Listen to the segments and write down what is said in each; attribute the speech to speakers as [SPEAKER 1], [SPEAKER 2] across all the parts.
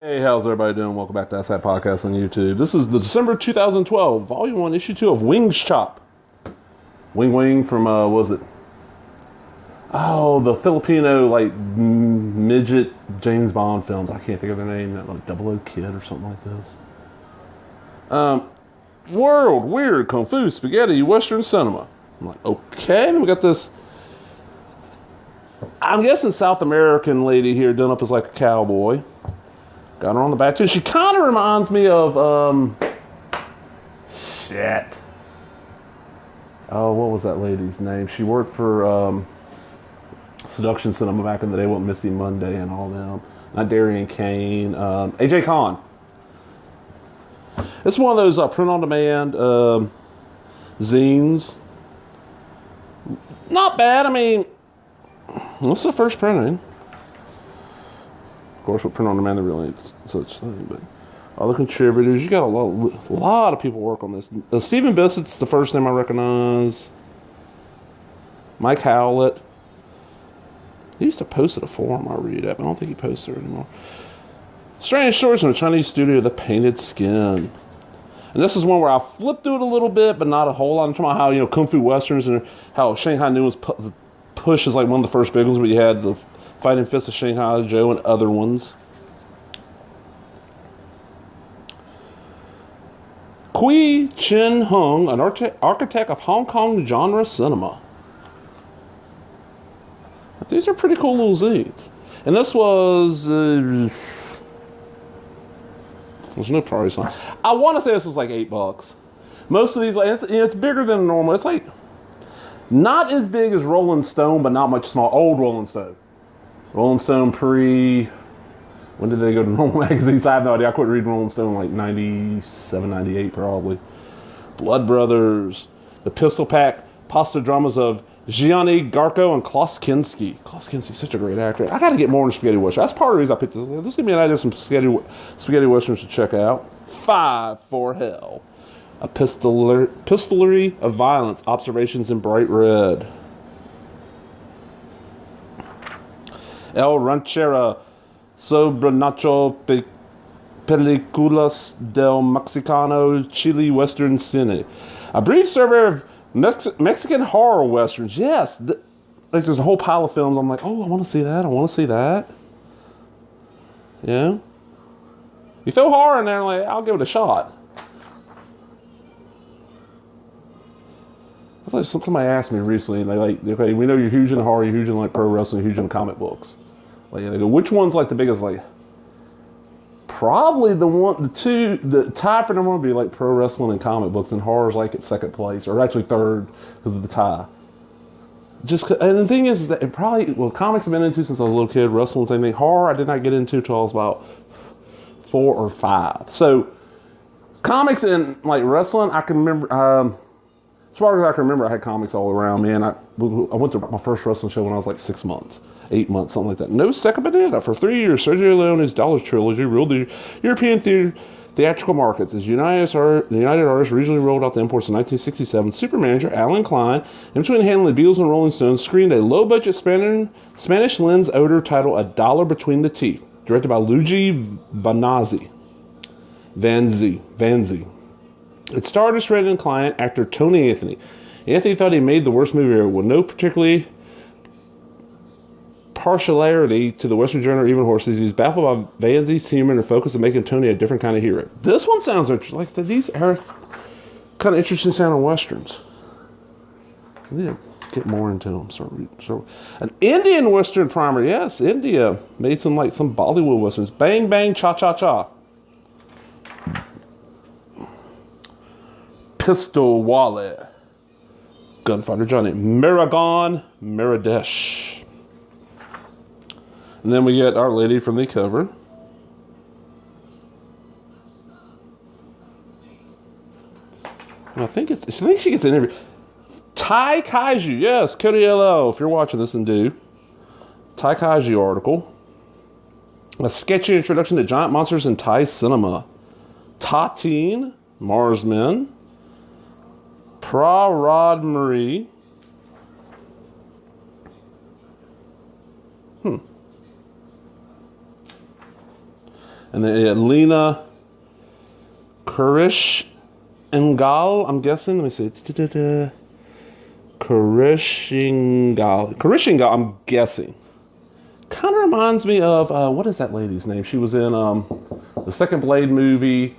[SPEAKER 1] Hey, how's everybody doing? Welcome back to that Podcast on YouTube. This is the December 2012, Volume 1, Issue 2 of Wengs Chop. Wing Wing from, was it? Oh, the Filipino, midget James Bond films. I can't think of their name. Like Double O Kid or something like this. World Weird Kung Fu Spaghetti Western Cinema. I'm like, okay. And we got this, I'm guessing South American lady here done up as like a cowboy. Got her on the back too. She kind of reminds me of, shit. Oh, what was that lady's name? She worked for Seduction Cinema back in the day. What Misty Monday and all them. Not Darian Kane. AJ Khan. It's one of those print-on-demand zines. Not bad. I mean, what's the first printing? Of course, with print on demand, there really ain't such thing. But other contributors, you got a lot of people work on this. Stephen Bissett's the first name I recognize. Mike Howlett. He used to post at a forum I read at, but I don't think he posts there anymore. Strange Stories from a Chinese studio, The Painted Skin. And this is one where I flipped through it a little bit, but not a whole lot. I'm talking about how, Kung Fu Westerns and how Shanghai Noon's push is like one of the first big ones, but you had the Fighting Fists of Shanghai Joe and other ones. Kui Chin Hung, an architect of Hong Kong genre cinema. These are pretty cool little zines. And this was... there's no price on it. I want to say this was like $8. Most of these, it's bigger than normal. It's like not as big as Rolling Stone, but not much small. Old Rolling Stone. Rolling Stone when did they go to normal magazines? I have no idea. I quit reading Rolling Stone like 97, 98 probably. Blood Brothers. The Pistol Pack pasta dramas of Gianni Garco and Klaus Kinski. Klaus Kinski, such a great actor. I got to get more into spaghetti westerns. That's part of the reason I picked this. This give me an idea of some spaghetti westerns to check out. 5 for Hell. A Pistolary of Violence. Observations in Bright Red. El Ranchera sobre Nacho Películas del Mexicano Chile Western Cine. A brief survey of Mexican horror westerns. Yes. There's a whole pile of films. I'm like, oh, I want to see that. I want to see that. Yeah. You throw horror in there, like, I'll give it a shot. I thought somebody asked me recently, and they okay, we know you're huge in horror, you're huge in like pro wrestling, you're huge in comic books. Like, they go, which one's like the biggest? Like, probably the tie for number one would be like pro wrestling and comic books, and horror's like at second place, or actually third because of the tie. And the thing is that comics I've been into since I was a little kid, wrestling, same thing. Horror I did not get into until I was about 4 or 5. So, comics and like wrestling, I can remember. As far as I can remember, I had comics all around me, and I went to my first wrestling show when I was like 6 months, 8 months, something like that. No second banana. For 3 years, Sergio Leone's Dollars Trilogy ruled the European theatrical markets. As the United Artists originally rolled out the imports in 1967, super manager Alan Klein, in between handling the Beatles and Rolling Stones, screened a low-budget Spanish lens odor titled A Dollar Between the Teeth, directed by Luigi Vanzi. It starred as Shredden client actor Tony Anthony. Anthony thought he made the worst movie ever, with no particularly partiality to the Western genre or even horses. He's baffled by Vanzi's humor and the focus of making Tony a different kind of hero. This one sounds interesting. Like these are kind of interesting sounding westerns. I need to get more into them. So an Indian Western primer. Yes, India made some Bollywood westerns. Bang Bang Cha Cha Cha. Pistol Wallet. Gunfighter Johnny. Miragon Miradesh. And then we get Our Lady from the cover. And I think she gets an interview. Tai Kaiju. Yes, Cody LL. If you're watching this, and do. Tai Kaiju article. A sketchy introduction to giant monsters in Thai cinema. Tatine. Marsmen. Prarad Marie. And then Lena Kurishingal, I'm guessing. Let me see. Kurishingal, I'm guessing. Kind of reminds me of, what is that lady's name? She was in the second Blade movie,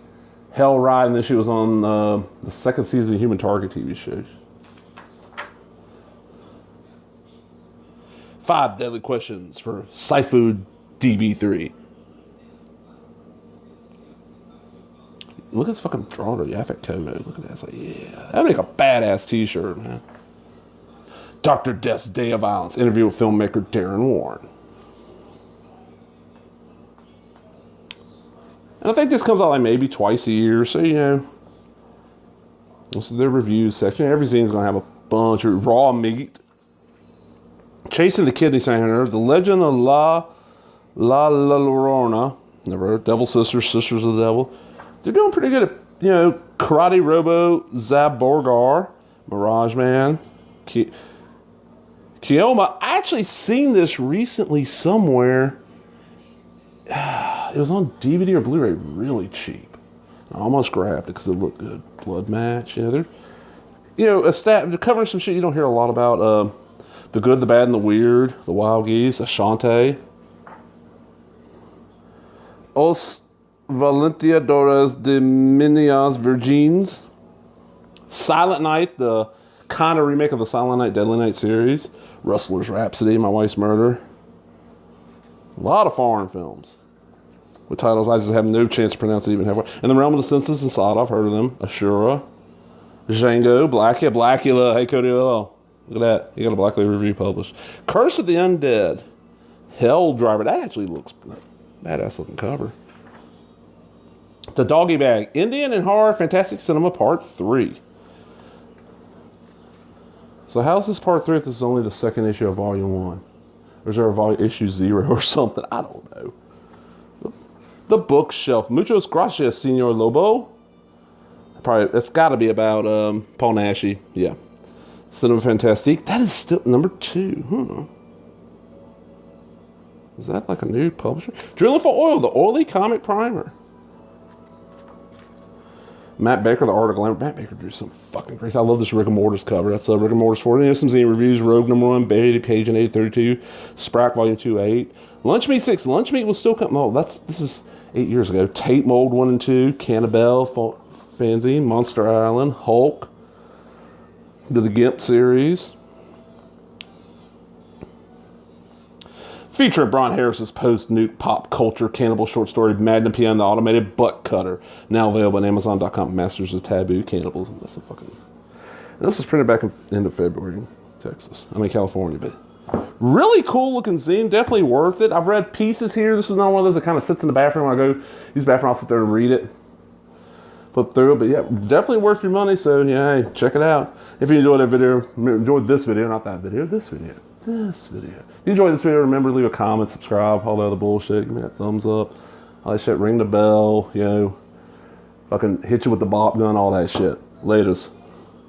[SPEAKER 1] Hell Ride, and then she was on the second season of Human Target TV show. 5 deadly questions for Sci-Food DB3. Look at this fucking drawing of Yaphet Kotto. Look at that. It's like, yeah. That'd make a badass t-shirt, man. Dr. Death's Day of Violence. Interview with filmmaker Darren Warren. And I think this comes out like maybe twice a year. So, you know, this is their reviews section. Every zine's going to have a bunch of raw meat. Chasing the Kidney Center. The Legend of La Llorona. Never heard. Devil Sisters, Sisters of the Devil. They're doing pretty good at, you know, Karate Robo, Zaborgar, Mirage Man, Kioma. I actually seen this recently somewhere. It was on DVD or Blu-ray, really cheap. I almost grabbed it because it looked good. Blood Match, you know, they're, you know, they're covering some shit you don't hear a lot about. The Good, the Bad, and the Weird, The Wild Geese, Ashante. Os Valentiadores de Minias Virgins. Silent Night, the kind of remake of the Silent Night, Deadly Night series. Rustler's Rhapsody, My Wife's Murder. A lot of foreign films with titles I just have no chance to pronounce it even halfway. In the Realm of the Senses and Sod, I've heard of them. Ashura. Django, Blackula. Hey, Cody L. Look at that. You got a Blackula review published. Curse of the Undead. Hell Driver. That actually looks badass looking cover. The Doggy Bag. Indian and Horror Fantastic Cinema Part 3. So how's this Part 3 if this is only the second issue of Volume 1? Or is there a issue 0 or something? I don't know. The Bookshelf. Muchos gracias, Senor Lobo. Probably, it's got to be about Paul Naschy. Yeah. Cinema Fantastique. That is still number 2. Huh. Is that like a new publisher? Drilling for Oil, the Oily Comic Primer. Matt Baker, the Art of Glamour. Matt Baker drew some fucking great. I love this Rigor Mortis cover. That's Rigor Mortis 40. You know, some zine reviews. Rogue number 1, Betty, page 832. Sprack volume 2, 8. Lunch Meat 6. Lunch Meat was still coming. Oh, this is 8 years ago. Tate Mold 1 and 2. Cannibal fanzine. Monster Island. Hulk. The Gimp series. Featuring Brian Harris's post-nuke pop culture cannibal short story Magnum P.M. the Automated Butt Cutter. Now available on Amazon.com. Masters of Taboo Cannibalism. That's a fucking... And this was printed back in the end of February in Texas. I mean, California, but... Really cool looking zine. Definitely worth it. I've read pieces here. This is not one of those that kind of sits in the bathroom. When I go use the bathroom, I'll sit there and read it. Flip through it. But yeah, definitely worth your money. So yeah, hey, check it out. If you enjoyed that video, enjoyed this video, not that video, this video. If you enjoyed this video, remember to leave a comment, subscribe, all the other bullshit. Give me that thumbs up. All that shit. Ring the bell, you know. Fucking hit you with the bop gun, all that shit. Laters.